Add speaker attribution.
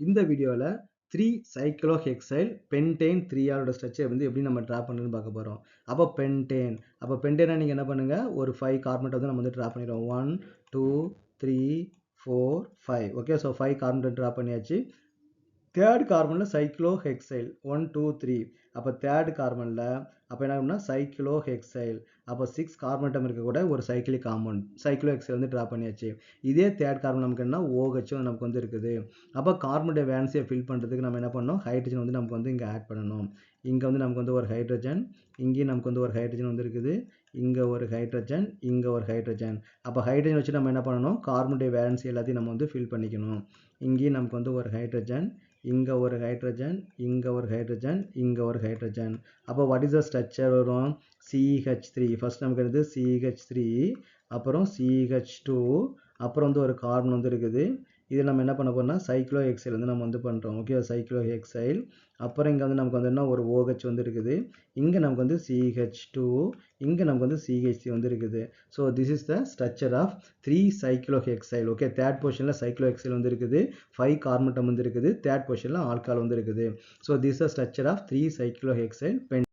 Speaker 1: இந்த வீடியோல 3 cyclohexyl pentane 3 ஆரோட ஸ்ட்ரக்சர் வந்து எப்படி நம்ம டிரா பண்ணுறதுன்னு பார்க்க போகிறோம். அப்போ பென்டேனா நீங்கள் என்ன பண்ணுங்க, ஒரு 5 கார்பனேட் வந்து நம்ம வந்து டிரா பண்ணிடுவோம். 1 2 3 4 5. ஓகே, ஸோ 5 கார்பனேட் டிரா பண்ணியாச்சு. தேர்ட் கார்பனில் சைக்ளோஹெக்சைல் 1 2 3. அப்போ தேர்ட் கார்பனில் அப்போ என்ன ஆகும்னா சைக்ளோஹெக்சைல். அப்போ 6 கார்பனேட்டம் இருக்கக்கூட ஒரு சைக்கிளிக் காம்பவுண்ட் சைக்ளோஹெக்சைல் வந்து ட்ரா பண்ணியாச்சு. இதே தேர்ட் கார்பன் நமக்கு என்ன OH நமக்கு வந்து இருக்குது. அப்போ கார்பனுடைய வேலன்ஸியை ஃபில் பண்ணுறதுக்கு நம்ம என்ன பண்ணணும், ஹைட்ரஜன் வந்து நமக்கு வந்து இங்கே ஆட் பண்ணணும். இங்கே வந்து நமக்கு வந்து ஒரு ஹைட்ரஜன், இங்கேயும் நமக்கு வந்து ஒரு ஹைட்ரஜன் வந்து இருக்குது. இங்கே ஒரு ஹைட்ரஜன், இங்கே ஒரு ஹைட்ரஜன். அப்போ ஹைட்ரஜன் வச்சு நம்ம என்ன பண்ணணும், கார்பனுடைய வேலன்ஸ் எல்லாத்தையும் நம்ம வந்து ஃபில் பண்ணிக்கணும். இங்கேயும் நமக்கு வந்து ஒரு ஹைட்ரஜன், இங்கே ஒரு ஹைட்ரஜன், இங்கே ஒரு ஹைட்ரஜன், இங்கே ஒரு ஹைட்ரஜன். அப்போ வாட் இஸ் த ஸ்ட்ரக்சர் வரும், CH3. ஃபர்ஸ்ட் நமக்கு வந்து CH3, அப்புறம் CH2, அப்புறம் வந்து ஒரு கார்பன் வந்து இருக்குது. இது நம்ம என்ன பண்ண போறோம்னா சைக்ளோஹெக்சைல் வந்து நம்ம வந்து பண்ணுறோம். ஓகே, சைக்ளோஹெக்சைல். அப்புறம் இங்கே வந்து நமக்கு வந்து என்ன ஒரு OH வந்து இருக்குது. இங்கே நமக்கு வந்து CH2, இங்கே நமக்கு வந்து CH3 வந்து இருக்குது. So this is the structure of 3 cyclohexyl. Okay, third பொசிஷனில் சைக்ளோஹெக்சைல் வந்து இருக்குது. 5 கார்பனேட்டம் வந்து இருக்குது. தேர்ட் பொசிஷனில் ஆல்கஹால் வந்து இருக்குது. So this is the structure of 3 cyclohexyl pentane.